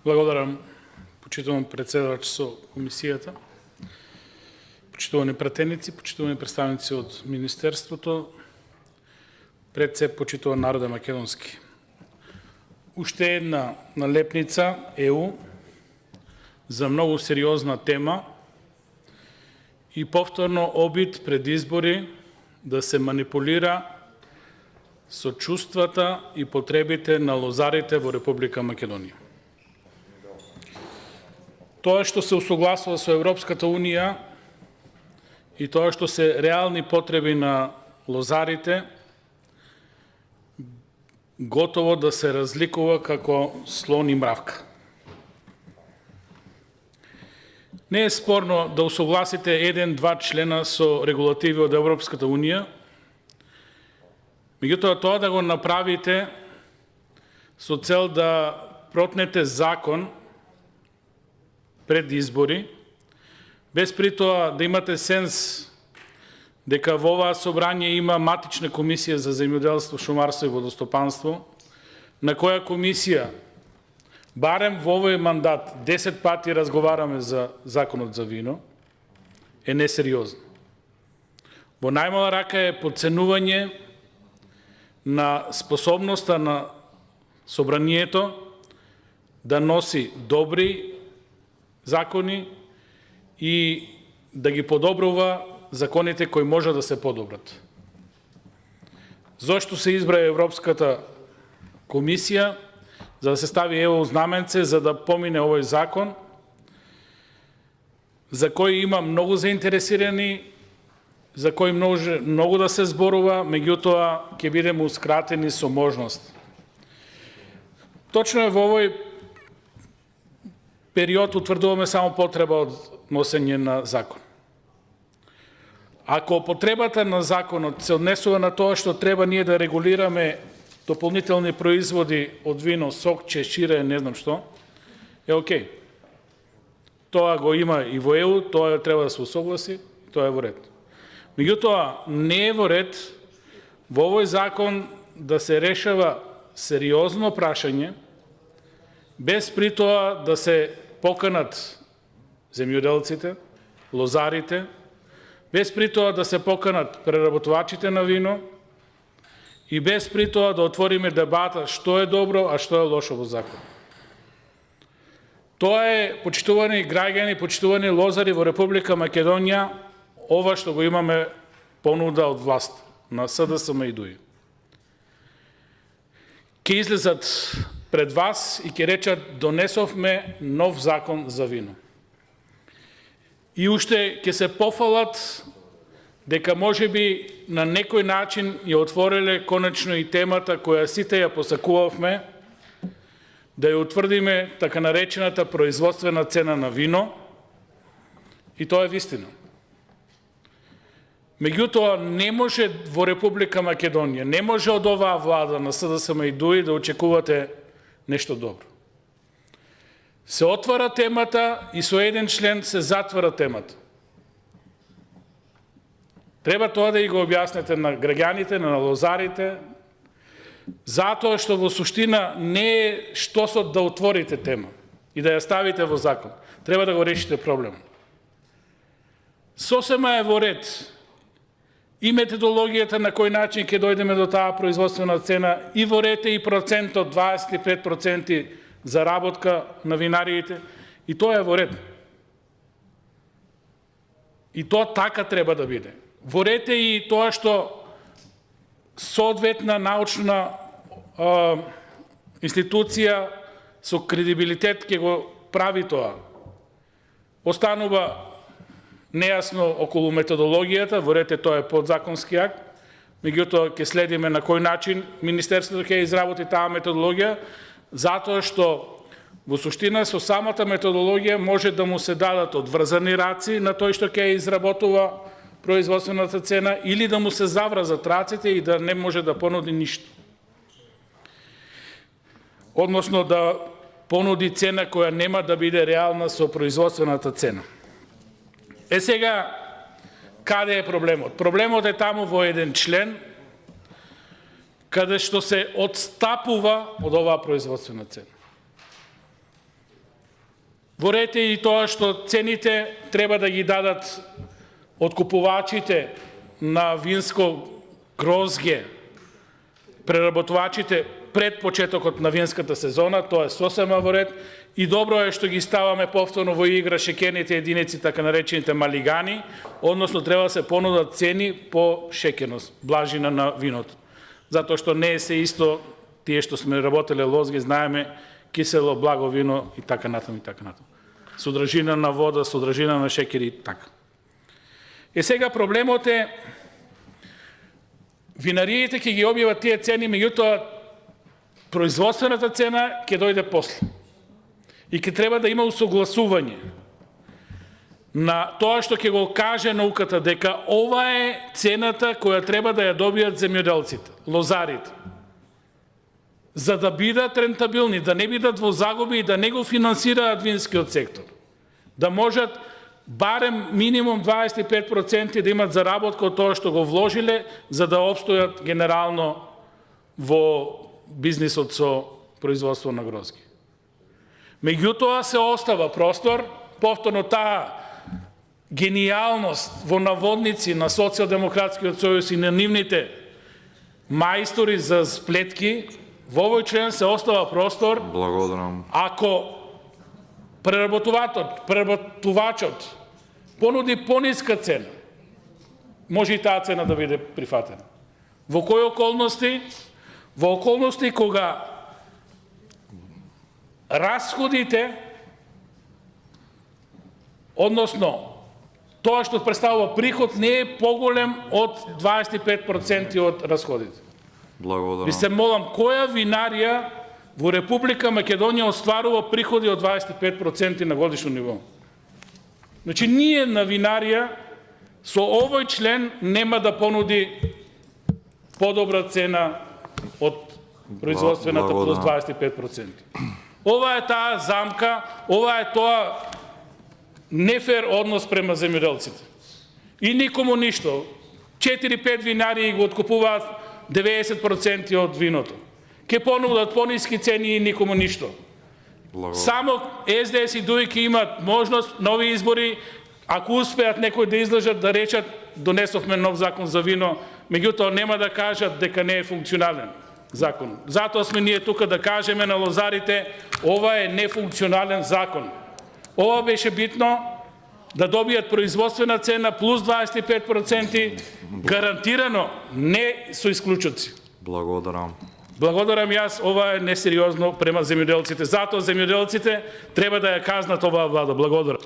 Благодарам, почитувам председавач со комисијата, почитувани пратеници, почитувани представници од Министерството, пред се почитуван народе македонски. Уште една налепница ЕУ за многу сериозна тема и повторно обид пред избори да се манипулира со чувствата и потребите на лозарите во Република Македонија. Тоа што се усогласува со Европската Унија и тоа што се реални потреби на лозарите, готово да се разликува како слон и мравка. Не е спорно да усогласите 1-2 члена со регулативи од Европската Унија, меѓутоа тоа да го направите со цел да протнете закон пред избори, без при тоа да имате сенс дека во оваа собрање има матична комисија за земјоделство, шумарство и водостопанство, на која комисија барем во овој мандат 10 пати разговараме за законот за вино, е несериозно. Во најмала рака е подценување на способноста на собранието да носи добри закони и да ги подобрува законите кои може да се подобрат. Зошто се избра Европската комисија? За да се стави ЕУ знаменце, за да помине овој закон, за кој има многу заинтересирани, за кој може многу да се зборува, меѓутоа ќе бидеме ускратени со можност. Точно е во овој период утврдуваме само потреба од носење на закон. Ако потребата на законот се однесува на тоа што треба ние да регулираме дополнителни производи од вино, сок, чешире, не знам што, е окей. Тоа го има и во ЕУ, тоа треба да се усогласи, тоа е во ред. Меѓутоа, не е во ред во овој закон да се решава сериозно прашање, без при тоа да се поканат земјоделците, лозарите, без при тоа да се поканат преработувачите на вино и без при тоа да отвориме дебата што е добро, а што е лошо во закон. Тоа е, почитувани граѓани, почитувани лозари во Република Македонија, ова што го имаме понуда од власт на СДСМ и ДУИ. Ке излезат пред вас и ќе речат донесовме нов закон за вино. И уште ќе се пофалат дека можеби на некој начин ја отвориле конечно и темата која сите ја посакувавме, да ја утврдиме така наречената производствена цена на вино, и тоа е вистина. Меѓутоа, не може во Република Македонија, не може од оваа влада на СДСМ и ДУИ да очекувате нешто добро. Се отвара темата и со еден член се затвара темата. Треба тоа да и го објаснете на граѓаните, на лозарите, затоа што во суштина не е штосот да отворите тема и да ја ставите во закон. Треба да го решите проблемот. Сосема е во ред и методологијата на кој начин ќе дојдеме до таа производствена цена, и во ред и процентот 25% заработка на винариите, и тоа е во ред. И тоа така треба да биде. Во ред е и тоа што соодветна научна институција со кредибилитет ќе го прави тоа. Останува нејасно околу методологијата, во ред е тоа е подзаконски акт, меѓутоа ќе следиме на кој начин Министерството ќе изработи таа методологија, затоа што во суштина со самата методологија може да му се дадат одврзани раци на тој што ќе изработува производствената цена или да му се заврзат раците и да не може да понуди ништо. Односно да понуди цена која нема да биде реална со производствената цена. Е сега, каде е проблемот? Проблемот е таму во еден член, каде што се одстапува од оваа производствена цена. Во ред е и тоа што цените треба да ги дадат откупувачите на винско грозге, преработувачите пред почетокот на винската сезона, тоа е сосема во ред, и добро е што ги ставаме повторно во игра шеќерните единици, така наречените малигани, односно треба да се понудат цени по шеќерност, блажина на виното. Затоа што не е се исто, тие што сме работеле лозги, знаеме, кисело, благо вино и така натаму и така натаму. Содржина на вода, содржина на шеќер и така. И сега проблемот е, винариите ќе ги објават тие цени, меѓутоа производствената цена ќе дојде после. И ќе треба да има усогласување на тоа што ќе го каже науката, дека ова е цената која треба да ја добијат земјоделците, лозарите, за да бидат рентабилни, да не бидат во загуби и да не го финансираат винскиот сектор. Да можат барем минимум 25% да имат заработка од тоа што го вложиле, за да обстојат генерално во бизнисот со производство на грозги. Меѓутоа се остава простор, повторно таа гениалност во наводници на Социјалдемократскиот сојуз и на нивните мајстори за сплетки, во овој член се остава простор. Благодарам. Ако преработувачот понуди пониска цена, може и таа цена да биде прифатена. Во кои околности? Во околности кога расходите, односно тоа што представува приход, не е поголем од 25% од расходите. Благодарам. Ви се молам, која винарија во Република Македонија остварува приходи од 25% на годишно ниво? Значи, ние на винарија со овој член нема да понуди подобра цена од производствената плюс 25%. Ова е таа замка, ова е тоа нефер однос према земјоделците. И никому ништо. 4-5 винарии го откупуваат 90% од виното. Ке понудат пониски цени и никому ништо. Само СДС и ДУИ имат можност, нови избори, ако успеат некој да излажат, да речат донесовме нов закон за вино, меѓутоа нема да кажат дека не е функционален закон. Затоа сме ние тука да кажеме на лозарите, ова е нефункционален закон. Ова беше битно, да добијат производствена цена плюс 25%, гарантирано, не со исклучоци. Благодарам. Благодарам јас, ова е несериозно према земјоделците. Затоа земјоделците треба да ја казнат оваа влада. Благодарам.